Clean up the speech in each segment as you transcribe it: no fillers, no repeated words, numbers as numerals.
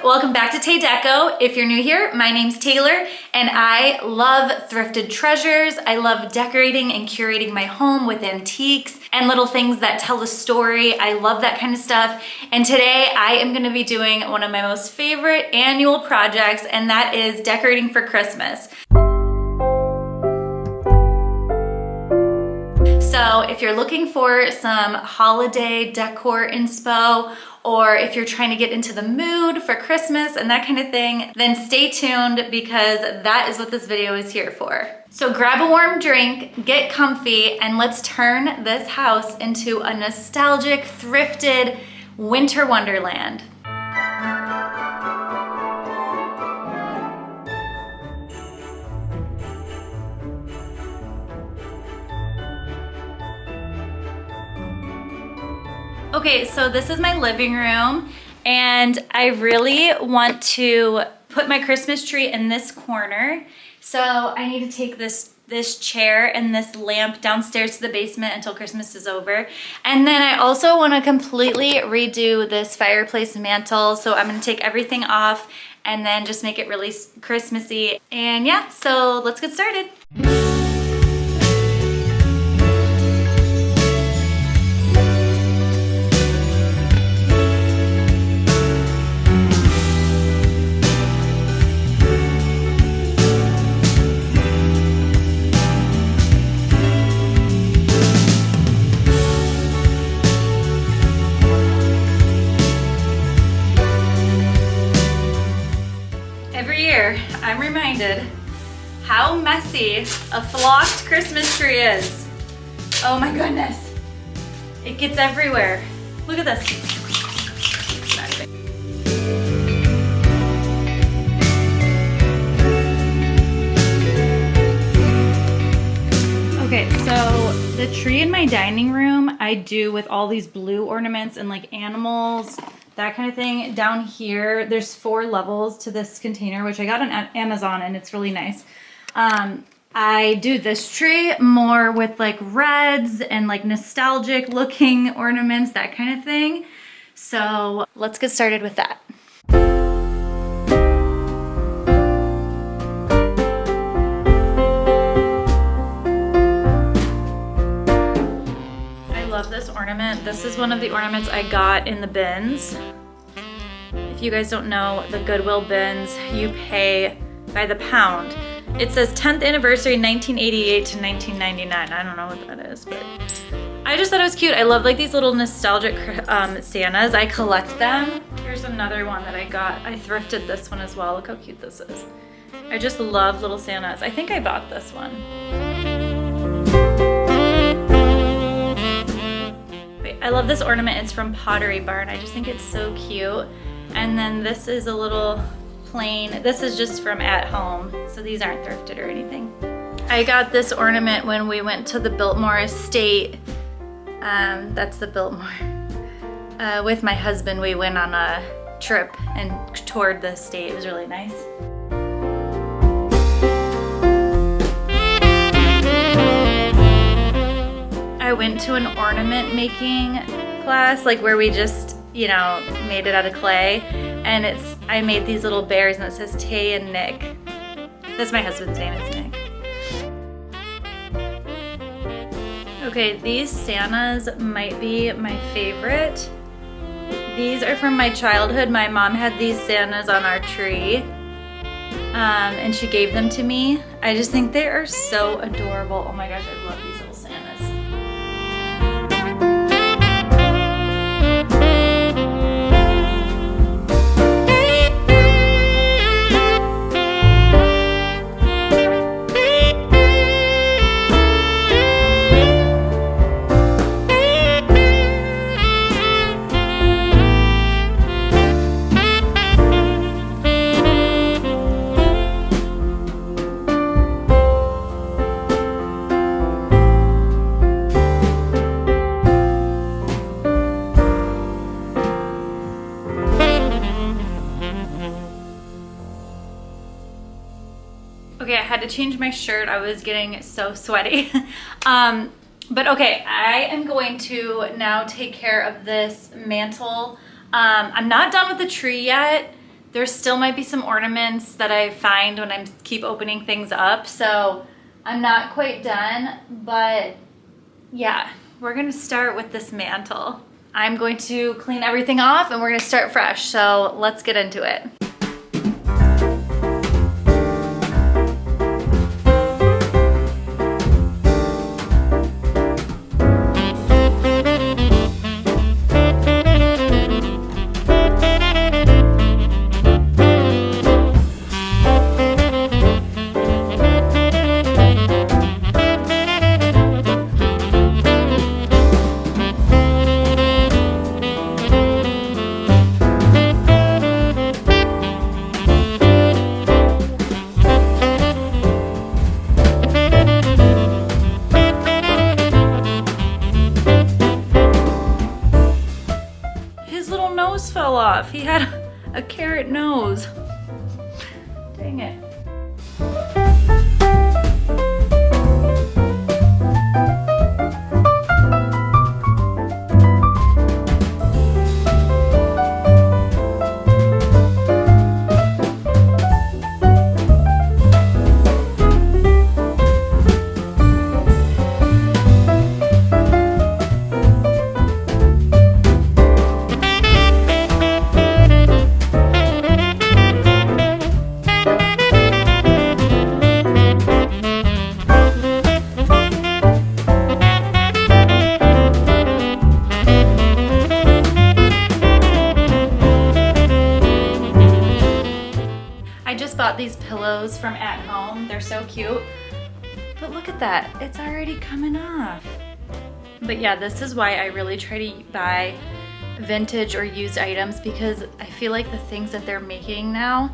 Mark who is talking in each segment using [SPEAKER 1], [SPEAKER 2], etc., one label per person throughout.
[SPEAKER 1] welcome back to Tay Deco. If you're new here, my name's Taylor and I love thrifted treasures. I love decorating and curating my home with antiques and little things that tell a story. I love that kind of stuff. And today I am gonna be doing one of my most favorite annual projects, and that is decorating for Christmas. So if you're looking for some holiday decor inspo, or if you're trying to get into the mood for Christmas and that kind of thing, then stay tuned because that is what this video is here for. So grab a warm drink, get comfy, and let's turn this house into a nostalgic, thrifted winter wonderland. Okay, so this is my living room, and I really want to put my Christmas tree in this corner. So I need to take this chair and this lamp downstairs to the basement until Christmas is over. And then I also want to completely redo this fireplace mantle. So I'm going to take everything off and then just make it really Christmassy. And yeah, so let's get started. I'm reminded how messy a flocked Christmas tree is. Oh my goodness. It gets everywhere. Look at this. Okay, so the tree in my dining room I do with all these blue ornaments and like animals, that kind of thing. Down here, there's 4 levels to this container, which I got on Amazon, and it's really nice. I do this tree more with like reds and like nostalgic looking ornaments, that kind of thing. So let's get started with that. This ornament. This is one of the ornaments I got in the bins. If you guys don't know, the Goodwill bins, you pay by the pound. It says 10th anniversary 1988 to 1999. I don't know what that is, but I just thought it was cute. I love like these little nostalgic Santas. I collect them. Here's another one that I got. I thrifted this one as well. Look how cute this is. I just love little Santas. I think I bought this one. I love this ornament. It's from Pottery Barn. I just think it's so cute. And then this is a little plain. This is just from at home, so these aren't thrifted or anything. I got this ornament when we went to the Biltmore estate. That's the Biltmore. With my husband, we went on a trip and toured the estate. It was really nice. I went to an ornament making class, like where we just, you know, made it out of clay, and I made these little bears, and it says Tay and Nick. That's my husband's name, it's Nick. Okay, these Santas might be my favorite. These are from my childhood. My mom had these Santas on our tree, and she gave them to me. I just think they are so adorable. Oh my gosh, I love these little Santas. Okay, I had to change my shirt. I was getting so sweaty. But okay, I am going to now take care of this mantle. I'm not done with the tree yet. There still might be some ornaments that I find when I keep opening things up, so I'm not quite done, but yeah, we're gonna start with this mantle. I'm going to clean everything off and we're gonna start fresh, so let's get into it. Fell off. He had a carrot nose. Dang it. These pillows from At Home. They're so cute. But look at that. It's already coming off. But yeah, this is why I really try to buy vintage or used items, because I feel like the things that they're making now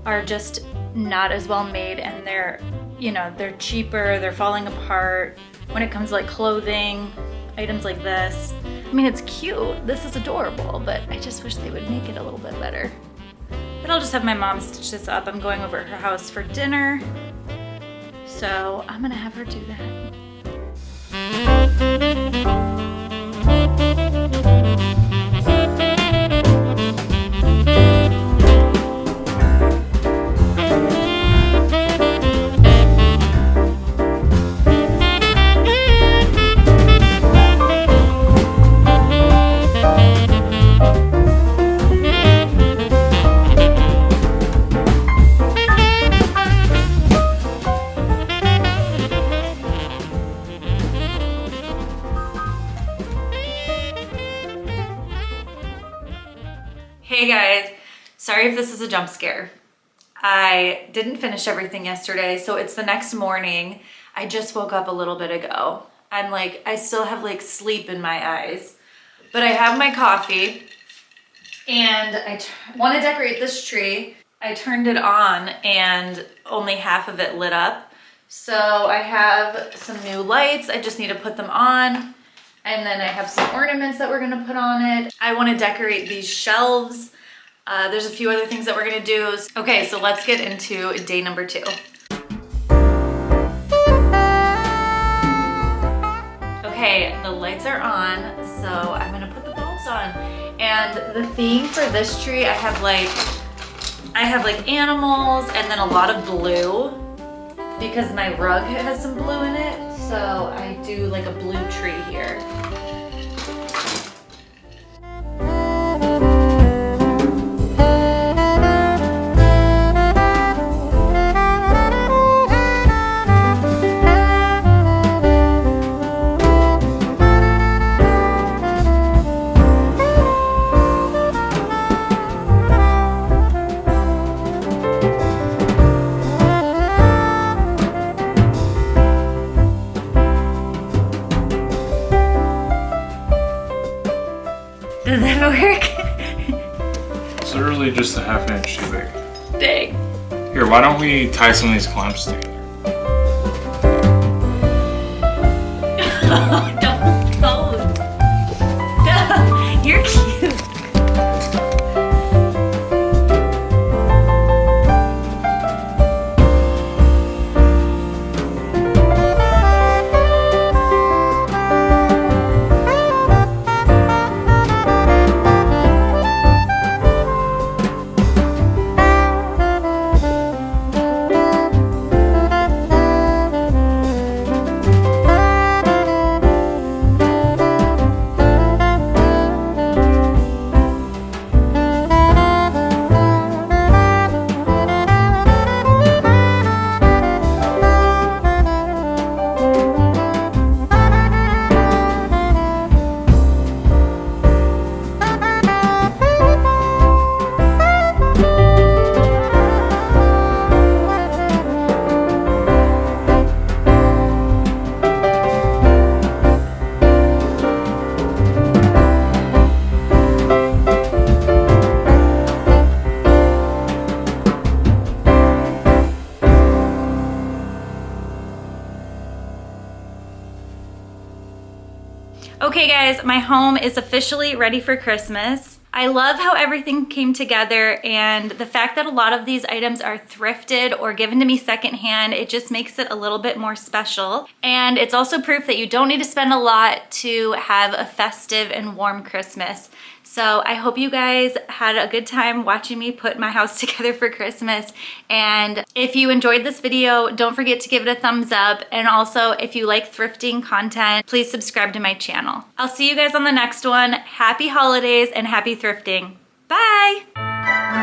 [SPEAKER 1] are just not as well made, and they're, you know, they're cheaper, they're falling apart when it comes to like clothing, items like this. I mean, it's cute. This is adorable, but I just wish they would make it a little bit better. But I'll just have my mom stitch this up. I'm going over at her house for dinner, so I'm gonna have her do that. Hey guys, sorry if this is a jump scare. I didn't finish everything yesterday, so it's the next morning. I just woke up a little bit ago. I'm like, I still have like sleep in my eyes, but I have my coffee and I want to decorate this tree. I turned it on and only half of it lit up. So I have some new lights. I just need to put them on. And then I have some ornaments that we're gonna put on it. I wanna decorate these shelves. There's a few other things that we're gonna do. Okay, so let's get into day number 2. Okay, the lights are on, so I'm gonna put the bulbs on. And the theme for this tree, I have like animals and then a lot of blue because my rug has some blue in it. So I do like a blue tree here. Does that work?
[SPEAKER 2] It's literally just a half-inch too big.
[SPEAKER 1] Dang.
[SPEAKER 2] Here, why don't we tie some of these clamps together?
[SPEAKER 1] Don't pose. You're cute. Okay guys, my home is officially ready for Christmas. I love how everything came together, and the fact that a lot of these items are thrifted or given to me secondhand, it just makes it a little bit more special. And it's also proof that you don't need to spend a lot to have a festive and warm Christmas. So I hope you guys had a good time watching me put my house together for Christmas. And if you enjoyed this video, don't forget to give it a thumbs up. And also, if you like thrifting content, please subscribe to my channel. I'll see you guys on the next one. Happy holidays and happy thrifting. Bye!